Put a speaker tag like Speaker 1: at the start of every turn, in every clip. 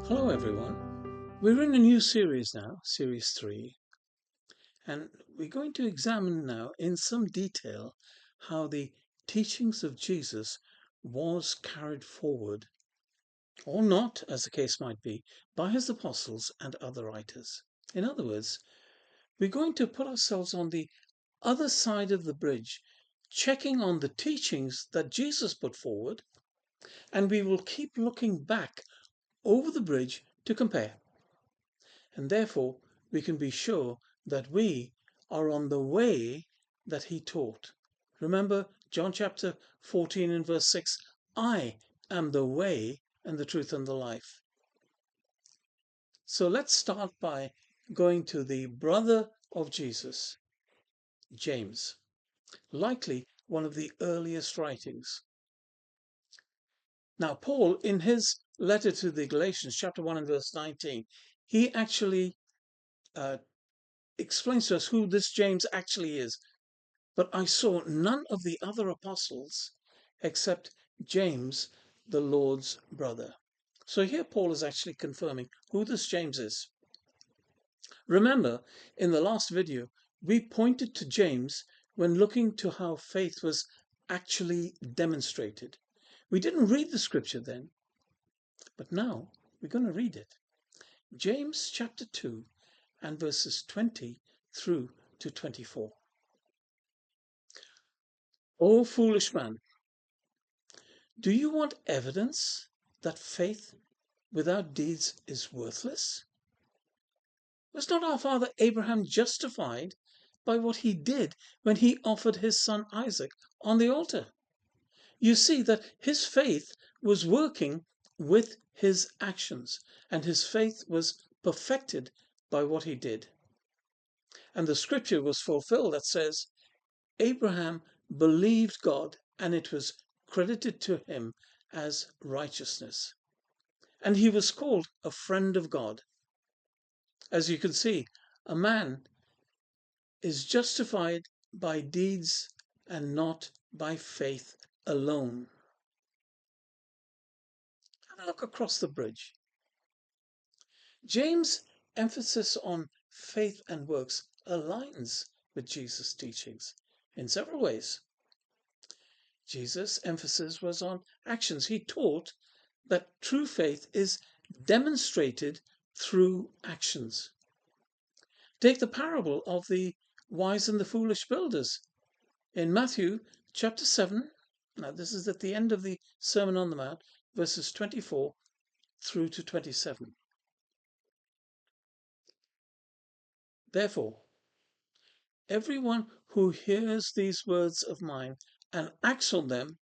Speaker 1: Hello everyone. We're in a new series now, Series 3, and we're going to examine now in some detail how the teachings of Jesus was carried forward, or not, as the case might be, by his apostles and other writers. In other words, we're going to put ourselves on the other side of the bridge, checking on the teachings that Jesus put forward, and we will keep looking back over the bridge to compare. And therefore we can be sure that we are on the way that he taught. Remember John chapter 14 and verse 6, I am the way and the truth and the life. So let's start by going to the brother of Jesus, James, likely one of the earliest writings. Now Paul, in his letter to the Galatians chapter 1 and verse 19, he actually explains to us who this James actually is. But I saw none of the other apostles except James, the Lord's brother. So here Paul is actually confirming who this James is. Remember, in the last video, we pointed to James when looking to how faith was actually demonstrated. We didn't read the scripture then, but now we're going to read it. James chapter 2 and verses 20 through to 24. O foolish man, do you want evidence that faith without deeds is worthless? Was not our father Abraham justified by what he did when he offered his son Isaac on the altar? You see that his faith was working with his actions, and his faith was perfected by what he did. And the scripture was fulfilled that says, Abraham believed God, and it was credited to him as righteousness. And he was called a friend of God. As you can see, a man is justified by deeds and not by faith alone. Have a look across the bridge. James' emphasis on faith and works aligns with Jesus' teachings in several ways. Jesus' emphasis was on actions. He taught that true faith is demonstrated through actions. Take the parable of the wise and the foolish builders in Matthew chapter 7. Now this is at the end of the Sermon on the Mount, verses 24 through to 27. Therefore, everyone who hears these words of mine and acts on them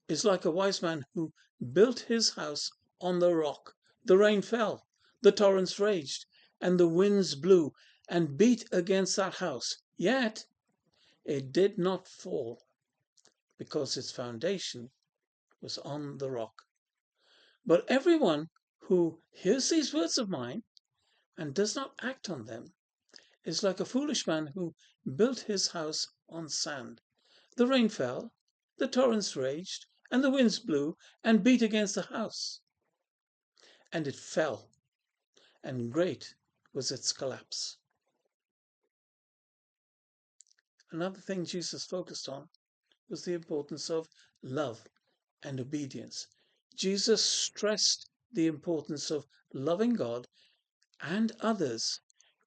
Speaker 1: is like a wise man who built his house on the rock. The rain fell, the torrents raged, and the winds blew and beat against that house. Yet it did not fall, because its foundation was on the rock. But everyone who hears these words of mine and does not act on them is like a foolish man who built his house on sand. The rain fell, the torrents raged, and the winds blew and beat against the house. And it fell, and great was its collapse. Another thing Jesus focused on was the importance of love and obedience. Jesus stressed the importance of loving God and others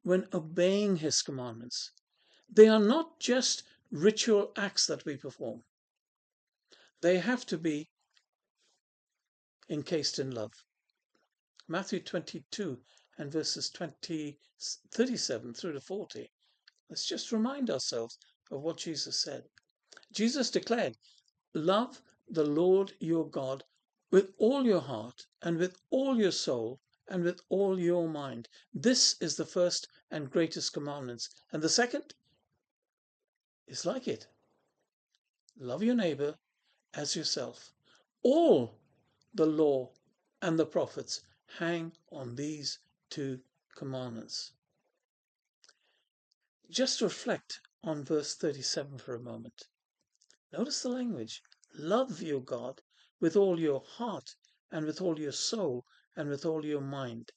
Speaker 1: when obeying his commandments. They are not just ritual acts that we perform. They have to be encased in love. Matthew 22 and verses 37 through to 40. Let's just remind ourselves of what Jesus said. Jesus declared, love the Lord your God with all your heart and with all your soul and with all your mind. This is the first and greatest commandment. And the second is like it. Love your neighbor as yourself. All the law and the prophets hang on these two commandments. Just reflect on verse 37 for a moment. Notice the language. Love your God with all your heart and with all your soul and with all your mind.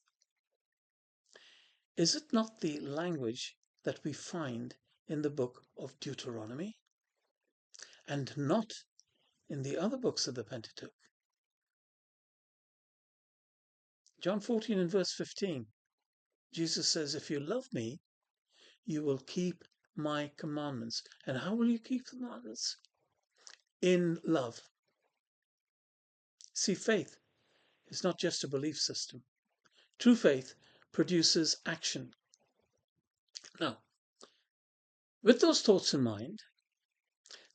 Speaker 1: Is it not the language that we find in the book of Deuteronomy and not in the other books of the Pentateuch? John 14 and verse 15, Jesus says, if you love me, you will keep my commandments. And how will you keep the commandments? In love. See, faith is not just a belief system. True faith produces action. Now, with those thoughts in mind,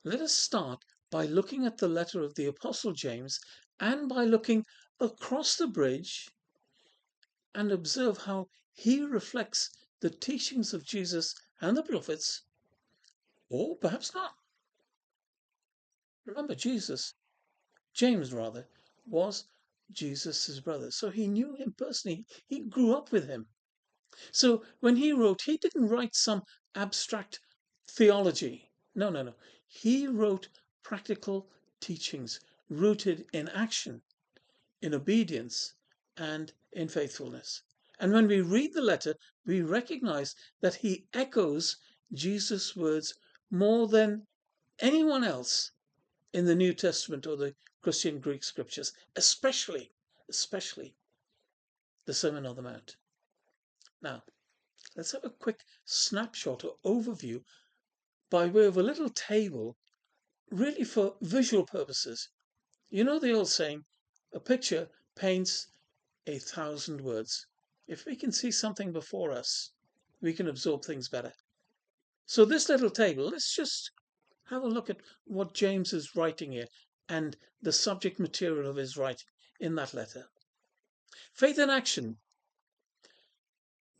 Speaker 1: let us start by looking at the letter of the Apostle James and by looking across the bridge and observe how he reflects the teachings of Jesus and the prophets, or perhaps not. Remember, James was Jesus' brother. So he knew him personally. He grew up with him. So when he wrote, he didn't write some abstract theology. No. He wrote practical teachings rooted in action, in obedience, and in faithfulness. And when we read the letter, we recognize that he echoes Jesus' words more than anyone else in the New Testament or the Christian Greek scriptures, especially the Sermon on the Mount. Now, let's have a quick snapshot or overview by way of a little table, really for visual purposes. You know the old saying, a picture paints 1,000 words. If we can see something before us, we can absorb things better. So this little table, let's just have a look at what James is writing here and the subject material of his writing in that letter. Faith in action.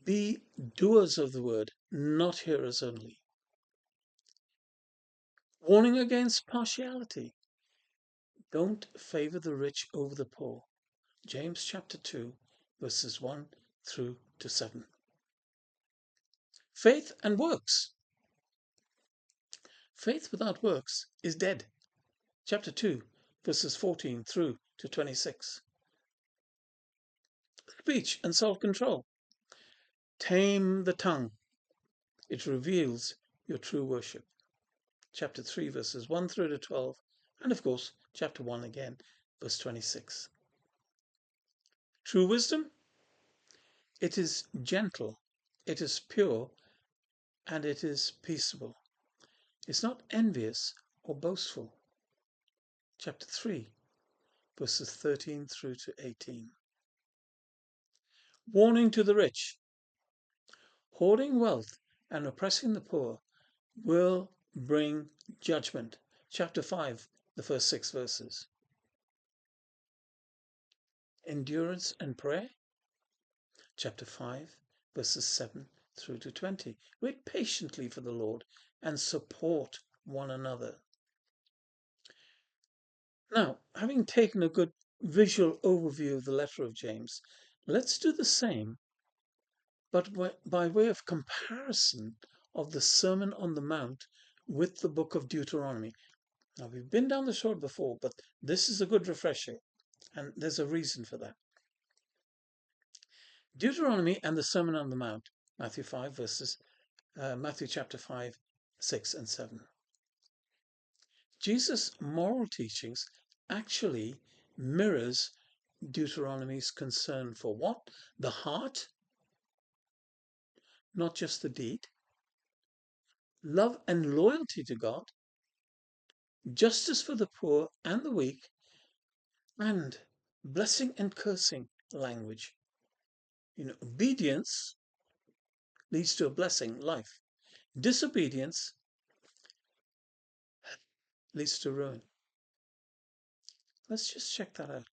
Speaker 1: Be doers of the word, not hearers only. Warning against partiality. Don't favor the rich over the poor. James chapter 2, verses 1 through to 7. Faith and works. Faith without works is dead. Chapter 2, verses 14 through to 26. Speech and self-control. Tame the tongue. It reveals your true worship. Chapter 3, verses 1 through to 12. And of course, chapter 1 again, verse 26. True wisdom. It is gentle, it is pure, and it is peaceable. It's not envious or boastful. Chapter 3, verses 13 through to 18. Warning to the rich. Hoarding wealth and oppressing the poor will bring judgment. Chapter 5, the first 6 verses. Endurance and prayer. Chapter 5, verses 7 through to 20. Wait patiently for the Lord and support one another. Now, having taken a good visual overview of the letter of James, let's do the same, but by way of comparison of the Sermon on the Mount with the book of Deuteronomy. Now, we've been down this road before, but this is a good refresher, and there's a reason for that. Deuteronomy and the Sermon on the Mount, Matthew chapter 5, 6 and 7. Jesus' moral teachings actually mirrors Deuteronomy's concern for what? The heart, not just the deed. Love and loyalty to God. Justice for the poor and the weak. And blessing and cursing language. Obedience leads to a blessing, life. Disobedience leads to ruin. Let's just check that out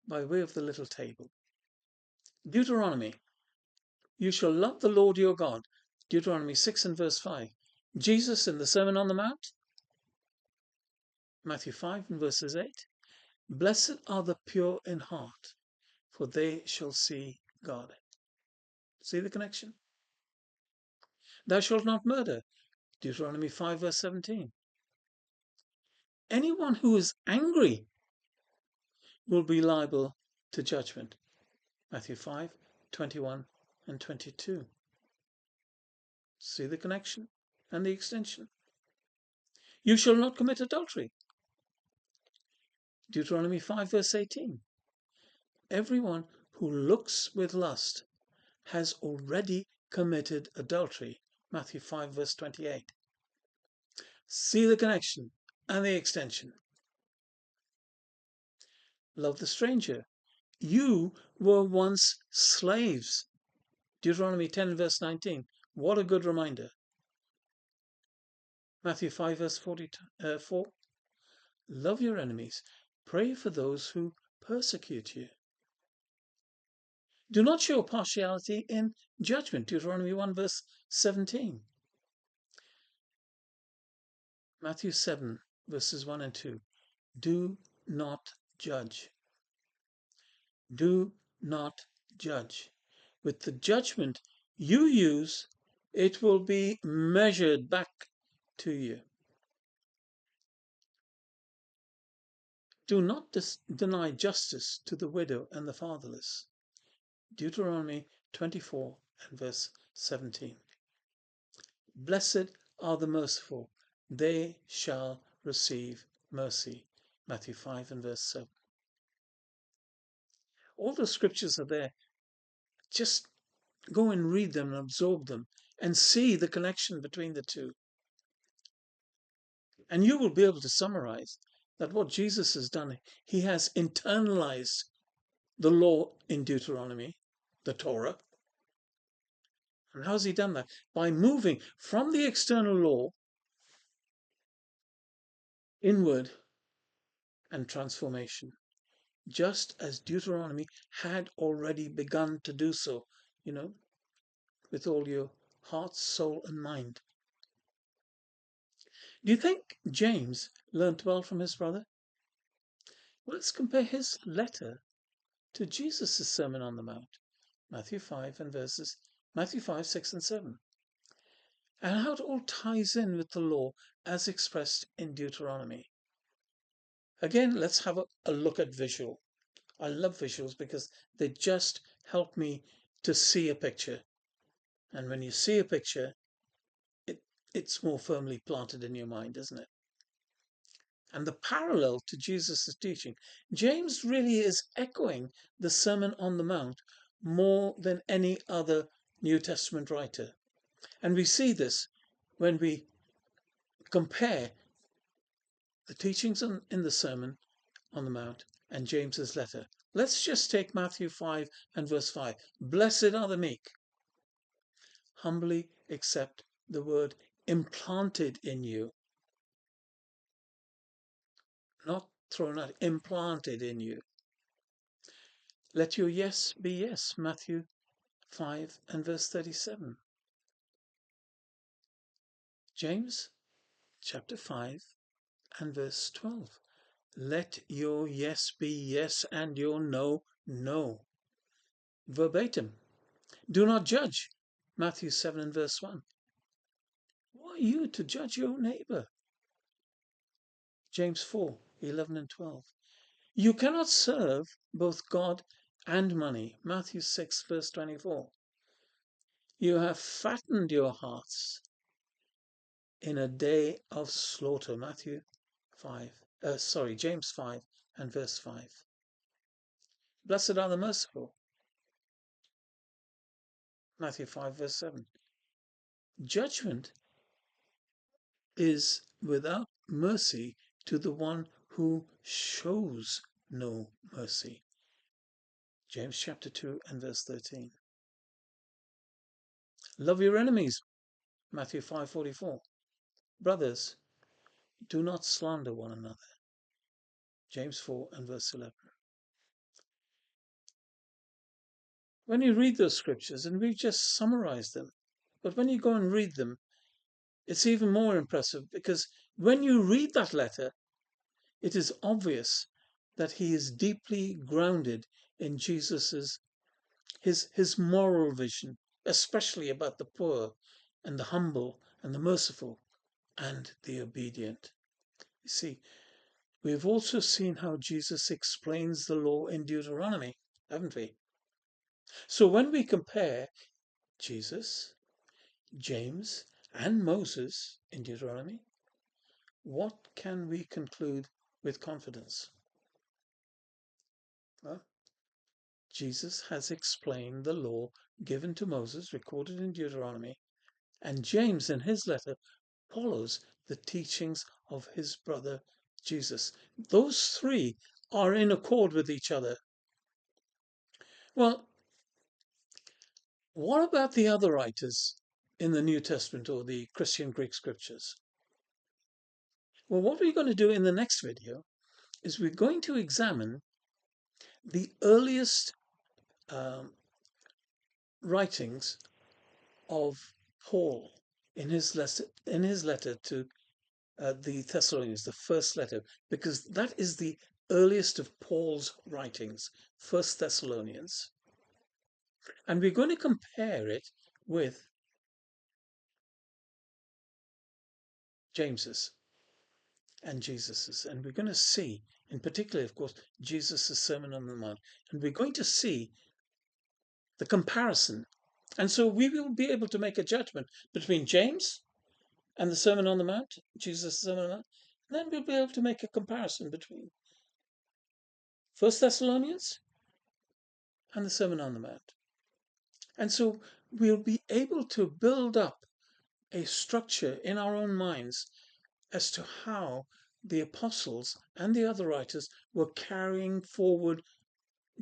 Speaker 1: by way of the little table. Deuteronomy. You shall love the Lord your God. Deuteronomy 6 and verse 5. Jesus in the Sermon on the Mount. Matthew 5 and verses 8. Blessed are the pure in heart, for they shall see God. See the connection? Thou shalt not murder. Deuteronomy 5 verse 17. Anyone who is angry will be liable to judgment. Matthew 5:21 and 22. See the connection and the extension. You shall not commit adultery. Deuteronomy 5 verse 18. Everyone who looks with lust has already committed adultery. Matthew 5 verse 28. See the connection and the extension. Love the stranger. You were once slaves. Deuteronomy 10 verse 19. What a good reminder. Matthew 5 verse 44. Love your enemies. Pray for those who persecute you. Do not show partiality in judgment. Deuteronomy 1 verse 17. Matthew 7 verses 1 and 2. Do not judge. Do not judge. With the judgment you use, it will be measured back to you. Do not deny justice to the widow and the fatherless. Deuteronomy 24 and verse 17. Blessed are the merciful, they shall receive mercy. Matthew 5 and verse 7. All the scriptures are there. Just go and read them and absorb them and see the connection between the two. And you will be able to summarize that what Jesus has done, he has internalized the law in Deuteronomy, the Torah. And how has he done that? By moving from the external law inward and transformation, just as Deuteronomy had already begun to do so, with all your heart, soul, and mind. Do you think James learnt well from his brother? Well, let's compare his letter to Jesus' Sermon on the Mount, Matthew 5, 6 and 7. And how it all ties in with the law as expressed in Deuteronomy. Again, let's have a look at visual. I love visuals because they just help me to see a picture. And when you see a picture, it's more firmly planted in your mind, isn't it? And the parallel to Jesus' teaching, James really is echoing the Sermon on the Mount more than any other New Testament writer. And we see this when we compare the teachings in the Sermon on the Mount and James's letter. Let's just take Matthew 5 and verse 5. Blessed are the meek. Humbly accept the word implanted in you. Not thrown out, implanted in you. Let your yes be yes. Matthew 5 and verse 37. James chapter 5 and verse 12. Let your yes be yes and your no, no. Verbatim. Do not judge. Matthew 7 and verse 1. Who are you to judge your neighbor? James 4, 11 and 12. You cannot serve both God and money. Matthew 6 verse 24. You have fattened your hearts in a day of slaughter. James 5 and verse 5. Blessed are the merciful. Matthew 5 verse 7. Judgment is without mercy to the one who shows no mercy. James chapter 2 and verse 13. Love your enemies. Matthew 5:44. Brothers, do not slander one another. James 4 and verse 11. When you read those scriptures, and we've just summarized them, but when you go and read them, it's even more impressive because when you read that letter, it is obvious that he is deeply grounded in Jesus's his moral vision, especially about the poor and the humble and the merciful and the obedient. You see, we have also seen how Jesus explains the law in Deuteronomy, haven't we? So when we compare Jesus, James, and Moses in Deuteronomy, what can we conclude with confidence? Well, Jesus has explained the law given to Moses, recorded in Deuteronomy, and James in his letter follows the teachings of his brother Jesus. Those three are in accord with each other. Well, what about the other writers in the New Testament or the Christian Greek scriptures? Well, what we're going to do in the next video is we're going to examine the earliest writings of Paul in his letter to the Thessalonians, the first letter, because that is the earliest of Paul's writings, First Thessalonians. And we're going to compare it with James's and Jesus's. And we're going to see, in particular, of course, Jesus' Sermon on the Mount. And we're going to see the comparison. And so we will be able to make a judgment between James and the Sermon on the Mount, Jesus' Sermon on the Mount. And then we'll be able to make a comparison between First Thessalonians and the Sermon on the Mount. And so we'll be able to build up a structure in our own minds as to how the apostles and the other writers were carrying forward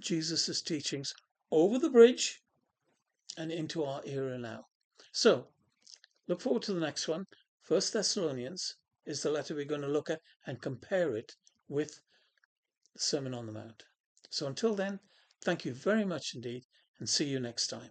Speaker 1: Jesus' teachings over the bridge and into our era now. So look forward to the next one. First Thessalonians is the letter we're going to look at and compare it with the Sermon on the Mount. So until then, thank you very much indeed, and see you next time.